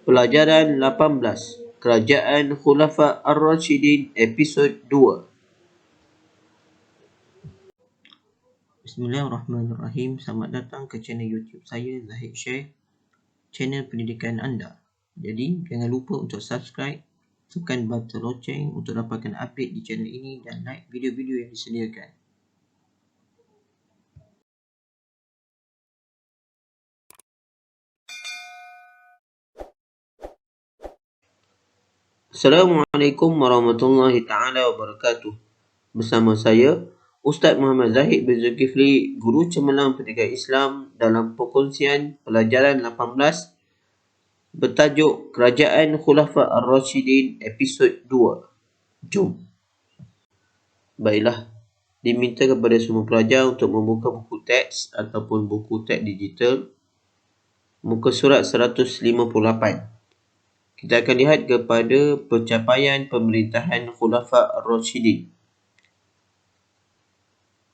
Pelajaran 18 Kerajaan Khulafa Ar-Rashidin Episod 2. Bismillahirrahmanirrahim. Selamat datang ke channel YouTube saya, Zahid Syekh, channel pendidikan anda. Jadi jangan lupa untuk subscribe, tekan button loceng untuk dapatkan update di channel ini dan like video-video yang disediakan. Assalamualaikum warahmatullahi taala wabarakatuh. Bersama saya Ustaz Muhammad Zahid bin Zulkifli, Guru Cemerlang Pendidikan Islam, dalam perkongsian pelajaran 18 bertajuk Kerajaan Khulafa Ar-Rashidin Episod 2. Jom. Baiklah, diminta kepada semua pelajar untuk membuka buku teks ataupun buku teks digital muka surat 158. Kita akan lihat kepada pencapaian pemerintahan Khulafa Ar-Rashidin.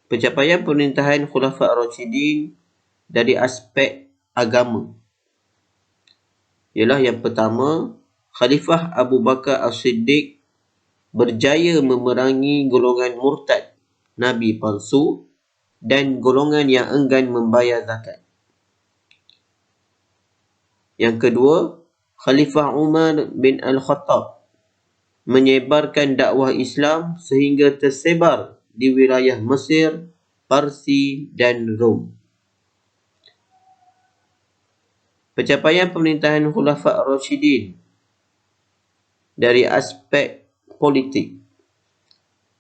Pencapaian pemerintahan Khulafa Ar-Rashidin dari aspek agama ialah yang pertama, Khalifah Abu Bakar As-Siddiq berjaya memerangi golongan murtad, Nabi palsu dan golongan yang enggan membayar zakat. Yang kedua, Khalifah Umar bin Al-Khattab menyebarkan dakwah Islam sehingga tersebar di wilayah Mesir, Parsi dan Rom. Pencapaian pemerintahan Khulafa Ar-Rashidin dari aspek politik.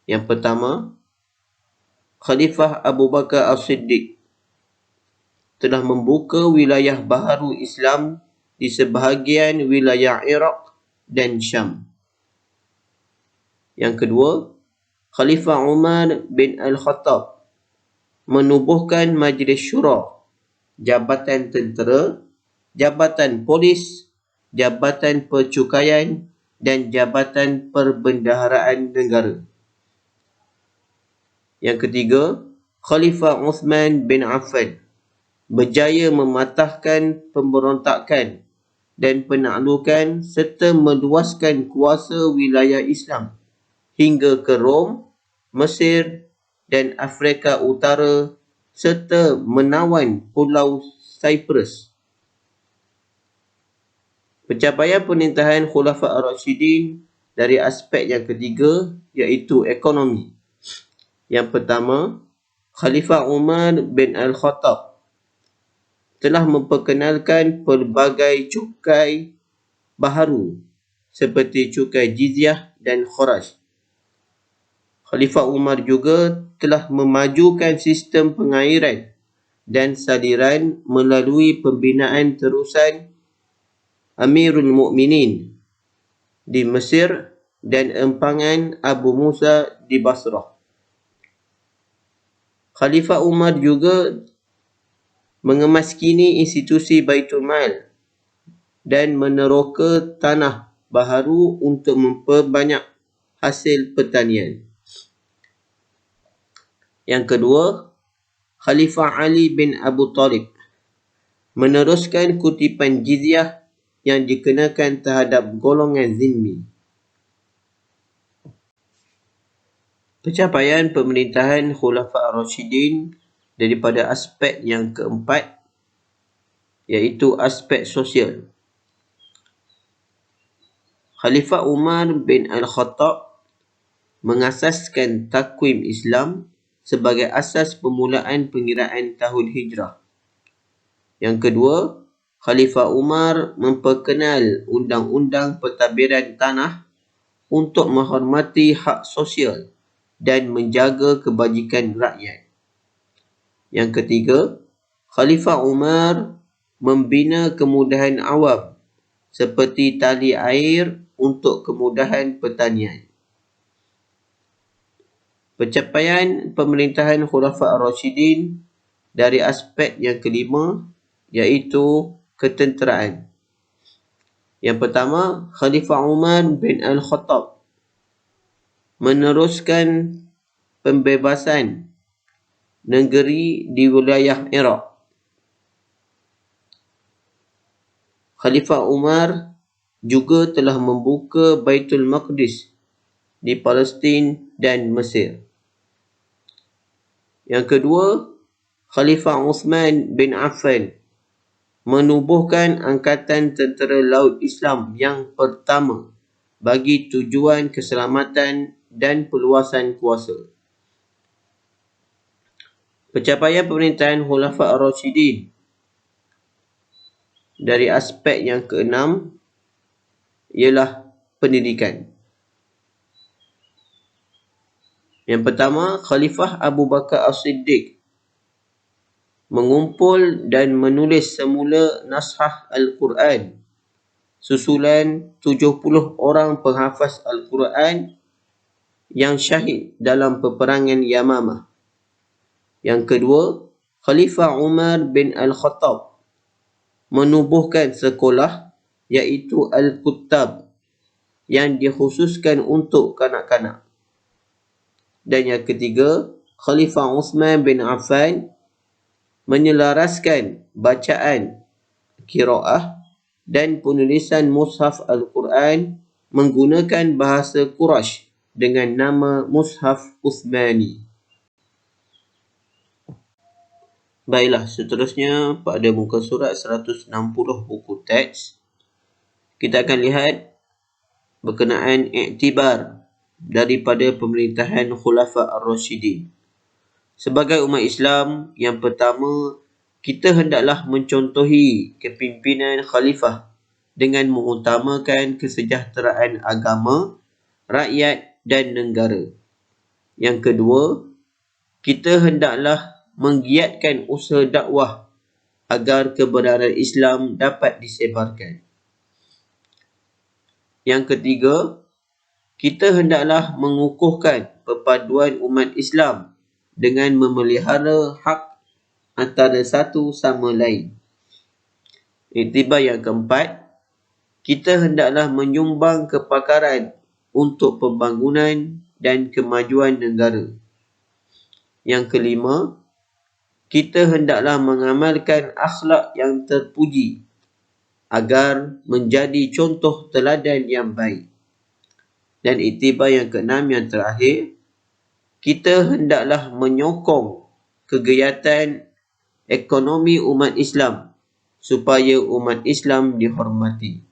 Yang pertama, Khalifah Abu Bakar As-Siddiq telah membuka wilayah baharu Islam di sebahagian wilayah Iraq dan Syam. Yang kedua, Khalifah Umar bin Al-Khattab menubuhkan Majlis Syura, Jabatan Tentera, Jabatan Polis, Jabatan Percukaian dan Jabatan Perbendaharaan Negara. Yang ketiga, Khalifah Uthman bin Affan berjaya mematahkan pemberontakan dan penaklukan serta meluaskan kuasa wilayah Islam hingga ke Rom, Mesir dan Afrika Utara serta menawan Pulau Cyprus. Pencapaian pemerintahan Khulafa Ar-Rashidin dari aspek yang ketiga iaitu ekonomi. Yang pertama, Khalifah Umar bin Al-Khattab telah memperkenalkan pelbagai cukai baharu seperti cukai jizyah dan kharaj. Khalifah Umar juga telah memajukan sistem pengairan dan saliran melalui pembinaan terusan Amirul Mukminin di Mesir dan empangan Abu Musa di Basrah. Khalifah Umar juga mengemaskini institusi Baitul Mal dan meneroka tanah baharu untuk memperbanyak hasil pertanian. Yang kedua, Khalifah Ali bin Abu Talib meneruskan kutipan jizyah yang dikenakan terhadap golongan zimmi. Pencapaian pemerintahan Khulafa Ar-Rashidin daripada aspek yang keempat iaitu aspek sosial. Khalifah Umar bin Al-Khattab mengasaskan takwim Islam sebagai asas permulaan pengiraan tahun hijrah. Yang kedua, Khalifah Umar memperkenal undang-undang pentadbiran tanah untuk menghormati hak sosial dan menjaga kebajikan rakyat. Yang ketiga, Khalifah Umar membina kemudahan awam seperti tali air untuk kemudahan pertanian. Pencapaian pemerintahan Khulafa Ar-Rashidin dari aspek yang kelima iaitu ketenteraan. Yang pertama, Khalifah Umar bin Al-Khattab meneruskan pembebasan negeri di wilayah Iraq. Khalifah Umar juga telah membuka Baitul Maqdis di Palestin dan Mesir. Yang kedua, Khalifah Uthman bin Affan menubuhkan Angkatan Tentera Laut Islam yang pertama bagi tujuan keselamatan dan perluasan kuasa. Pencapaian pemerintahan Khulafa' Ar-Rasyidin dari aspek yang keenam ialah pendidikan. Yang pertama, Khalifah Abu Bakar As-Siddiq mengumpul dan menulis semula Nashah Al-Quran susulan 70 orang penghafaz Al-Quran yang syahid dalam peperangan Yamamah. Yang kedua, Khalifah Umar bin Al-Khattab menubuhkan sekolah iaitu Al-Kuttab yang dikhususkan untuk kanak-kanak. Dan yang ketiga, Khalifah Uthman bin Affan menyelaraskan bacaan, qiraah dan penulisan mushaf Al-Quran menggunakan bahasa Quraisy dengan nama Mushaf Uthmani. Baiklah, seterusnya pada muka surat 160 buku teks, kita akan lihat berkenaan iktibar daripada pemerintahan Khulafa' Ar-Rasyidin. Sebagai umat Islam, yang pertama, kita hendaklah mencontohi kepimpinan khalifah dengan mengutamakan kesejahteraan agama, rakyat dan negara. Yang kedua, kita hendaklah menggiatkan usaha dakwah agar kebenaran Islam dapat disebarkan. Yang ketiga, kita hendaklah mengukuhkan perpaduan umat Islam dengan memelihara hak antara satu sama lain. Iktibar yang keempat, kita hendaklah menyumbang kepakaran untuk pembangunan dan kemajuan negara. Yang kelima, kita hendaklah mengamalkan akhlak yang terpuji agar menjadi contoh teladan yang baik. Dan iktibar yang keenam, yang terakhir, kita hendaklah menyokong kegiatan ekonomi umat Islam supaya umat Islam dihormati.